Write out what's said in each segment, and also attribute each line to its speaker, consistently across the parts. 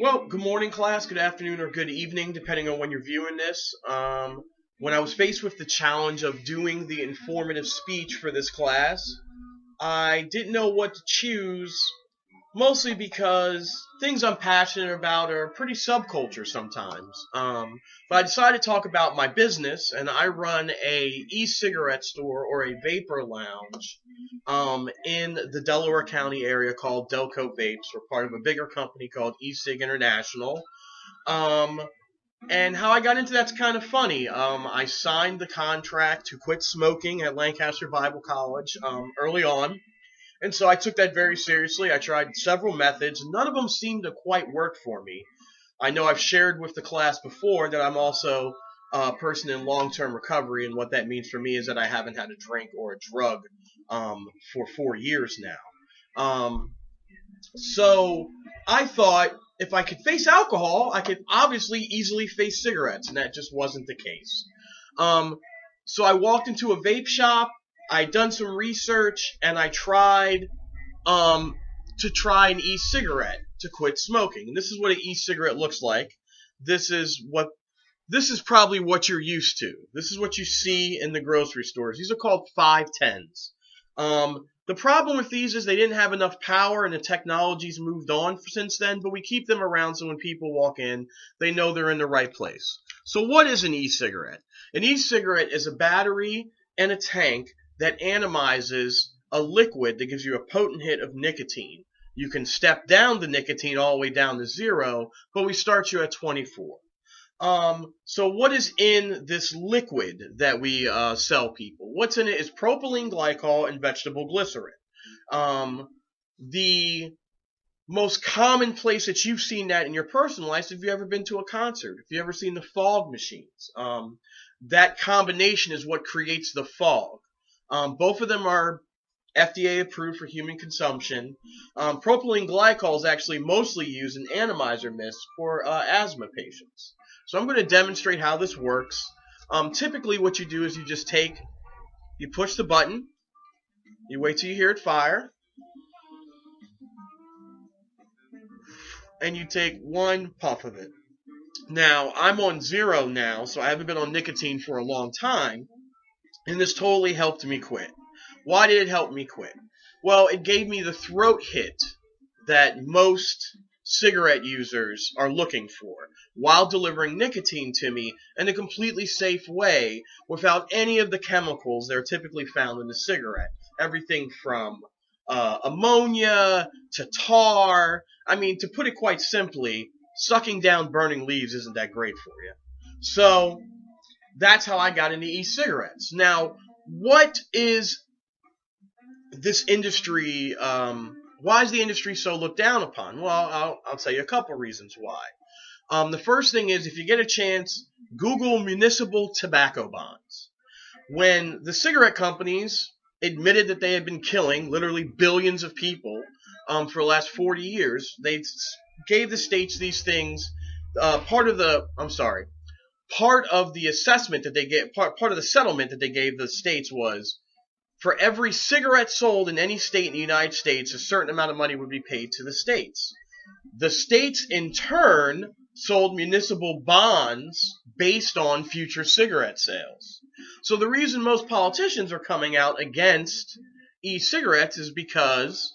Speaker 1: Well, good morning, class, good afternoon, or good evening, depending on when you're viewing this. When I was faced with the challenge of doing the informative speech for this class, I didn't know what to choose, mostly because things I'm passionate about are pretty subculture sometimes. But I decided to talk about my business, and I run a e-cigarette store or a vapor lounge in the Delaware County area called Delco Vapes. We're part of a bigger company called E Cig International. Um, and how I got into that's kind of funny. I signed the contract to quit smoking at Lancaster Bible College early on. And so I took that very seriously. I tried several methods. None of them seemed to quite work for me. I know I've shared with the class before that I'm also a person in long-term recovery, and what that means for me is that I haven't had a drink or a drug for 4 years now. So I thought if I could face alcohol, I could obviously easily face cigarettes, and that just wasn't the case. Um, so I walked into a vape shop. I'd done some research, and I tried to try an e-cigarette to quit smoking. And this is what an e-cigarette looks like. This is probably what you're used to. This is what you see in the grocery stores. These are called 510s. The problem with these is they didn't have enough power, and the technology's moved on since then, but we keep them around so when people walk in, they know they're in the right place. So what is an e-cigarette? An e-cigarette is a battery and a tank that atomizes a liquid that gives you a potent hit of nicotine. You can step down the nicotine all the way down to 0, but we start you at 24. So what is in this liquid that we sell people? What's in it is propylene glycol and vegetable glycerin. The most common place that you've seen that in your personal life is if you've ever been to a concert, if you've ever seen the fog machines. That combination is what creates the fog. Both of them are FDA approved for human consumption. Propylene glycol is actually mostly used in atomizer mist for asthma patients. So I'm going to demonstrate how this works. Typically what you do is you push the button, you wait till you hear it fire, and you take one puff of it. Now, I'm on 0 now, so I haven't been on nicotine for a long time, and this totally helped me quit. Why did it help me quit? Well, it gave me the throat hit that most cigarette users are looking for, while delivering nicotine to me in a completely safe way without any of the chemicals that are typically found in a cigarette. Everything from ammonia to tar. I mean, to put it quite simply, sucking down burning leaves isn't that great for you. So that's how I got into e-cigarettes. Now, what is this industry, why is the industry so looked down upon? Well, I'll tell you a couple reasons why. The first thing is, if you get a chance, Google municipal tobacco bonds. When the cigarette companies admitted that they had been killing literally billions of people for the last 40 years, they gave the states these things. Part of the assessment that they gave, part of the settlement that they gave the states was, for every cigarette sold in any state in the United States, a certain amount of money would be paid to the states. The states, in turn, sold municipal bonds based on future cigarette sales. So the reason most politicians are coming out against e-cigarettes is because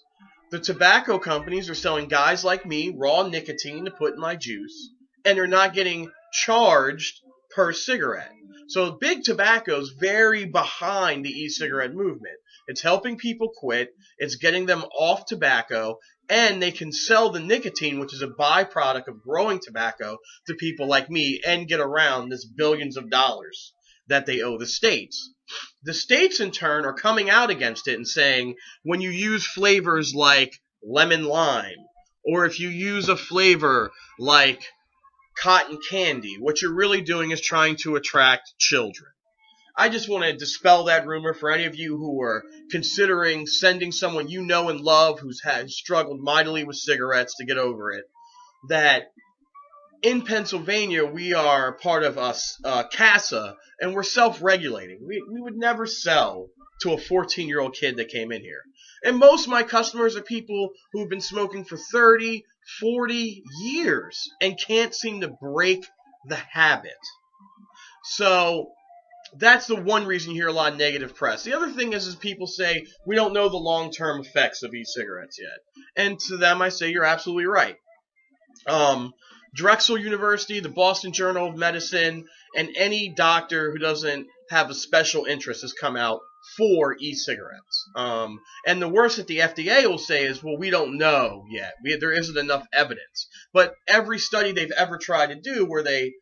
Speaker 1: the tobacco companies are selling guys like me raw nicotine to put in my juice, and they're not getting charged per cigarette. So big tobacco's very behind the e-cigarette movement. It's helping people quit, it's getting them off tobacco, and they can sell the nicotine, which is a byproduct of growing tobacco, to people like me and get around this billions of dollars that they owe the states. The states, in turn, are coming out against it and saying, when you use flavors like lemon lime, or if you use a flavor like cotton candy, what you're really doing is trying to attract children. I just want to dispel that rumor for any of you who are considering sending someone you know and love who's struggled mightily with cigarettes to get over it, that in Pennsylvania we are part of CASA, and we're self-regulating. We would never sell to a 14-year-old kid that came in here. And most of my customers are people who've been smoking for 30, 40 years and can't seem to break the habit. So that's the one reason you hear a lot of negative press. The other thing is people say, we don't know the long-term effects of e-cigarettes yet. And to them, I say, you're absolutely right. Drexel University, the Boston Journal of Medicine, and any doctor who doesn't have a special interest has come out for e-cigarettes. And the worst that the FDA will say is, well, we don't know yet. There isn't enough evidence. But every study they've ever tried to do where they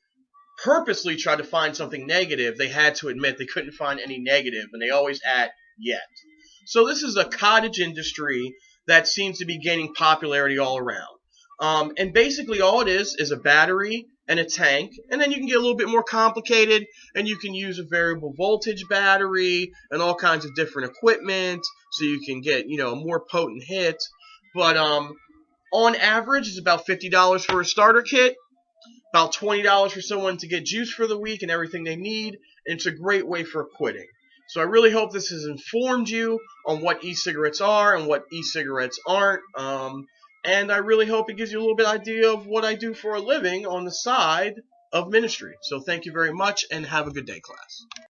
Speaker 1: purposely tried to find something negative, they had to admit they couldn't find any negative, and they always add yet. So this is a cottage industry that seems to be gaining popularity all around. And basically all it is a battery and a tank, and then you can get a little bit more complicated, and you can use a variable voltage battery and all kinds of different equipment, so you can get, a more potent hit. But on average, it's about $50 for a starter kit, about $20 for someone to get juice for the week and everything they need, and it's a great way for quitting. So I really hope this has informed you on what e-cigarettes are and what e-cigarettes aren't. And I really hope it gives you a little bit idea of what I do for a living on the side of ministry. So thank you very much, and have a good day, class.